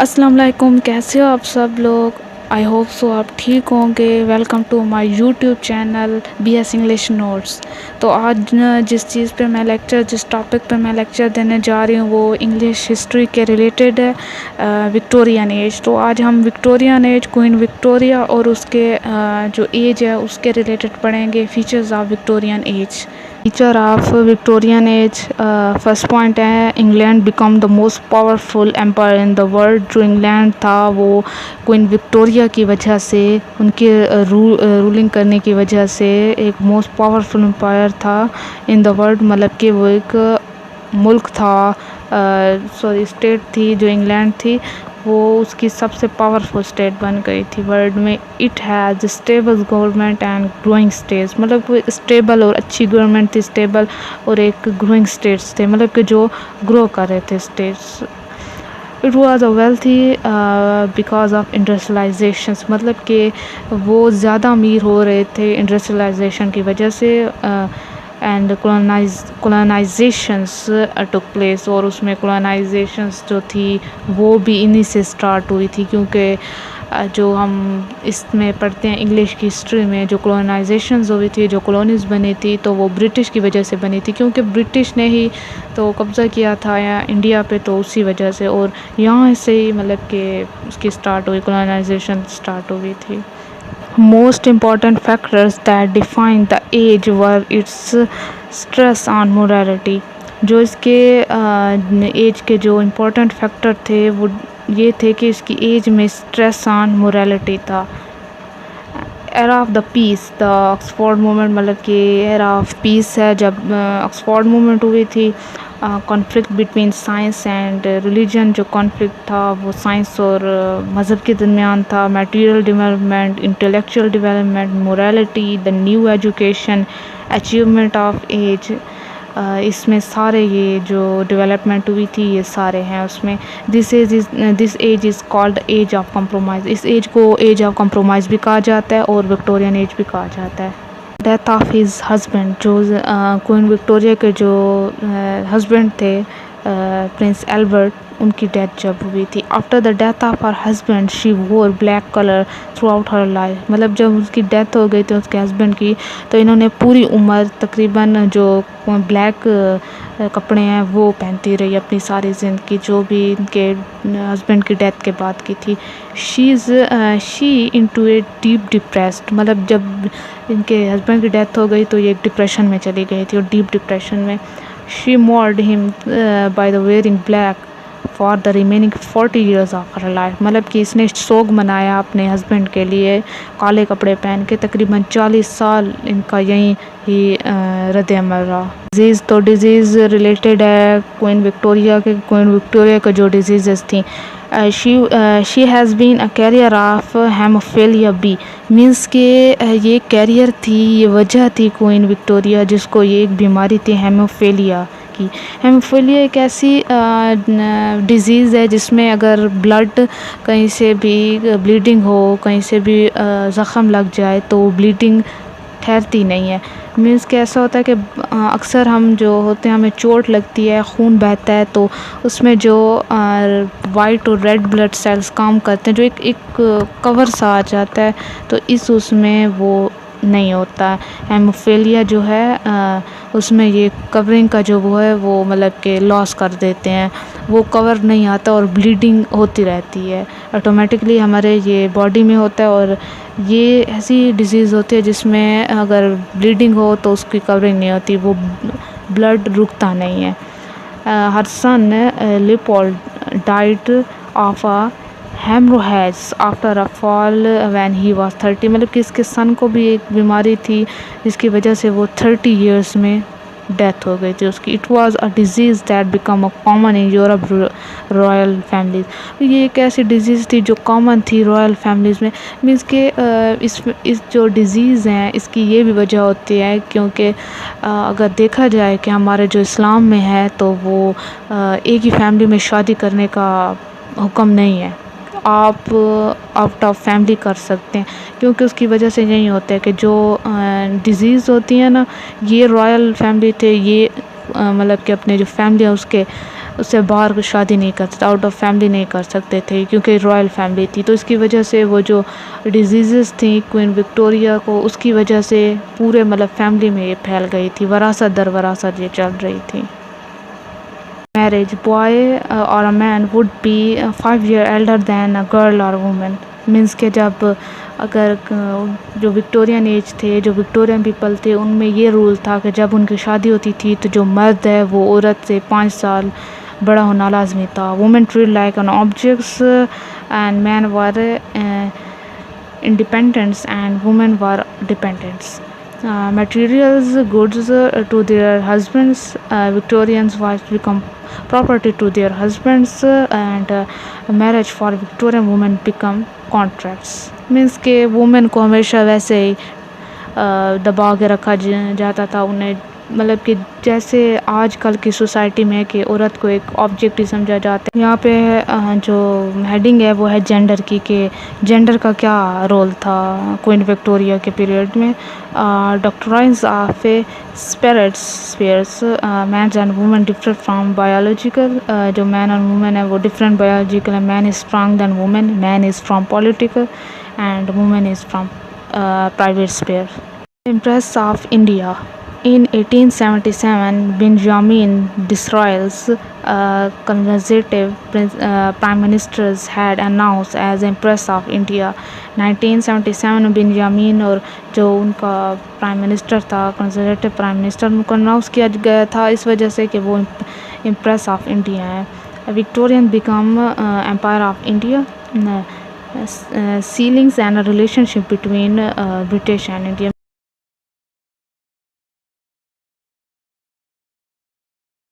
السلام علیکم، کیسے ہو آپ سب لوگ؟ آئی ہوپ سو آپ ٹھیک ہوں گے۔ Welcome to my YouTube channel B S English notes. تو آج جس ٹاپک پہ میں لیکچر دینے جا رہی ہوں وہ انگلش ہسٹری کے ریلیٹڈ ہے، وکٹورین ایج۔ تو آج ہم وکٹورین ایج، کوئین وکٹوریہ اور اس کے جو ایج ہے اس کے ریلیٹڈ پڑھیں گے، features of Victorian age. Feature of Victorian age, first point ہے England became the most powerful empire in the world. جو انگلینڈ تھا وہ کوئین وکٹوریہ کی وجہ سے، ان کے رولنگ کرنے کی وجہ سے ایک موسٹ پاورفل امپائر تھا ان دا ورلڈ، مطلب کہ وہ ایک ملک تھا، اسٹیٹ تھی جو انگلینڈ تھی، وہ اس کی سب سے پاورفل اسٹیٹ بن گئی تھی ورلڈ میں۔ It has stable government and growing states, مطلب کہ اسٹیبل اور اچھی گورنمنٹ تھی، اسٹیبل اور ایک گروئنگ اسٹیٹس تھے، مطلب کہ جو گرو کر رہے تھے states. It was a wealthy because of industrialisations, مطلب کہ وہ زیادہ امیر ہو رہے تھے انڈسٹریلائزیشن کی وجہ سے، اینڈ کولونائزیشنس ٹک پلیس، اور اس میں کولونائزیشنس جو تھی وہ بھی انہی سے سٹارٹ ہوئی تھی، کیونکہ جو ہم اس میں پڑھتے ہیں انگلش کی ہسٹری میں، جو کولونائزیشنز ہوئی تھی، جو کالونیز بنی تھی، تو وہ برٹش کی وجہ سے بنی تھی، کیونکہ برٹش نے ہی تو قبضہ کیا تھا انڈیا پہ، تو اسی وجہ سے، اور یہاں سے ہی مطلب کہ اس کی سٹارٹ ہوئی، کولونائزیشن سٹارٹ ہوئی تھی۔ Most important factors that define the age were its stress on morality. جو اس کے ایج کے جو امپورٹنٹ فیکٹر تھے وہ یہ تھے کہ اس کی ایج میں اسٹریس آن مورالٹی تھا۔ Era of the peace, the Oxford movement, مطلب کہ ایرا آف پیس ہے جب آکسفورڈ موومنٹ ہوئی تھی۔ Conflict between science and religion, جو کانفلکٹ تھا وہ سائنس اور مذہب کے درمیان تھا۔ Material development, intellectual development, morality, the new education, achievement of age, اس میں سارے یہ جو ڈیولپمنٹ ہوئی تھی یہ سارے ہیں اس میں۔ This age is called age of compromise, اس ایج کو ایج آف کمپرومائز بھی کہا جاتا ہے اور وکٹورین ایج بھی کہا جاتا ہے۔ ڈیتھ آف ہز ہسبینڈ، جو کوئین وکٹوریہ کے جو ہسبینڈ تھے پرنس ایلبرٹ، ان کی ڈیتھ جب ہوئی تھی۔ After the death of her husband she wore black colour throughout her life, مطلب جب اس کی ڈیتھ ہو گئی تھی اس کے ہسبینڈ کی، تو انہوں نے پوری عمر تقریباً جو بلیک کپڑے ہیں وہ پہنتی رہی اپنی ساری زندگی، جو بھی ان کے ہسبینڈ کی ڈیتھ کے بعد کی تھی۔ شی انٹو اے ڈیپ ڈپریسڈ، مطلب جب ان کے ہسبینڈ کی ڈیتھ ہو گئی تو یہ ایک ڈپریشن میں چلی گئی تھی، اور ڈیپ ڈپریشن میں۔ She mourned him by the wearing black for the remaining 40 years of her life, مطلب کہ اس نے سوگ منایا اپنے ہسبینڈ کے لیے کالے کپڑے پہن کے، تقریباً 40 سال ان کا یہیں ہی رد عمل رہا۔ ڈیزیز، تو ڈیزیز ریلیٹڈ ہے کوئین وکٹوریہ کے، کوئین وکٹوریہ کا جو ڈیزیزز تھیں، she has been a carrier of haemophilia B, means کہ یہ کیریئر تھی، یہ وجہ تھی کوئین وکٹوریہ جس کو یہ ایک بیماری تھی ہیموفیلیا کی۔ ہیموفیلیا ایک ایسی ڈیزیز ہے جس میں اگر بلڈ کہیں سے بھی بلیڈنگ ہو، کہیں سے بھی زخم لگ جائے تو بلیڈنگ ٹھہرتی نہیں ہے، مینس کہ ایسا ہوتا ہے کہ اکثر ہم جو ہوتے ہیں ہمیں چوٹ لگتی ہے، خون بہتا ہے، تو اس میں جو وائٹ اور ریڈ بلڈ سیلز کام کرتے ہیں، جو ایک کور سا آ جاتا ہے، تو اس میں وہ نہیں ہوتا۔ ہیموفیلیا جو ہے اس میں یہ کورنگ کا جو وہ ہے وہ مطلب کہ لاس کر دیتے ہیں، وہ کور نہیں آتا اور بلیڈنگ ہوتی رہتی ہے آٹومیٹکلی ہمارے یہ باڈی میں ہوتا ہے، اور یہ ایسی ڈیزیز ہوتی ہے جس میں اگر بلیڈنگ ہو تو اس کی کورنگ نہیں ہوتی، وہ بلڈ رکتا نہیں ہے۔ Her son Leopold died of a haemorrhage after a fall when he was 30، مطلب کہ اس کے سن کو بھی ایک بیماری تھی جس کی وجہ سے وہ 30 years میں ڈیتھ ہو گئی تھی اس کی۔ It was a disease that become a common in Europe Royal families, یہ ایک ایسی ڈیزیز تھی جو کامن تھی رائل فیملیز میں، مینس کہ اس جو ڈیزیز ہیں اس کی یہ بھی وجہ ہوتی ہے کیونکہ اگر دیکھا جائے کہ ہمارے جو اسلام میں ہے تو وہ ایک ہی فیملی میں شادی کرنے کا حکم نہیں ہے، آپ آؤٹ آف فیملی کر سکتے ہیں، کیونکہ اس کی وجہ سے یہی ہوتا ہے کہ جو ڈیزیز ہوتی ہیں نا، یہ رائل فیملی تھے، یہ مطلب کہ اپنے جو فیملی ہے اس سے باہر شادی نہیں کر سکتے, آؤٹ آف فیملی نہیں کر سکتے تھے کیونکہ رائل فیملی تھی. تو اس کی وجہ سے وہ جو ڈیزیزز تھیں کوئن وکٹوریہ کو, اس کی وجہ سے پورے مطلب فیملی میں یہ پھیل گئی تھی, وراثت در وراثت یہ چل رہی تھی. Marriage, boy or a man would be 5 years elder than a girl or woman. Means کہ جب اگر جو وکٹورین ایج تھے, جو وکٹورین پیپل تھے, ان میں یہ رول تھا کہ جب ان کی شادی ہوتی تھی تو جو مرد ہے وہ عورت سے 5 سال بڑا ہونا لازمی تھا. Women treat like an objects and men were independents and women were dependents. Materials, goods to their husbands. Victorians' wives become property to their husbands, and marriage for Victorian women become contracts. Means کہ women کو ہمیشہ ویسے ہی دبا کے رکھا جاتا تھا انہیں, مطلب کہ جیسے آج کل کی سوسائٹی میں کہ عورت کو ایک آبجیکٹ ہی سمجھا جاتا ہے. یہاں پہ جو ہیڈنگ ہے وہ ہے جینڈر کی, کہ جینڈر کا کیا رول تھا کوئن وکٹوریہ کے پیریڈ میں. Doctrines of spheres, mens and women different from biological. جو مین اور وومن ہے وہ ڈفرینٹ بایولوجیکل ہے. Men is strong than women, men is from political and women is from private sphere. Empress of India. In 1877, Benjamin Disraeli's conservative prime ministers had announced as Empress of India. 1977 بنجامین اور جو ان کا prime minister تھا, conservative prime minister, ان کو announce کیا گیا تھا اس وجہ سے کہ وہ امپریس آف انڈیا ہے. Victorian became empire of India. Sailings and relationship between British and India.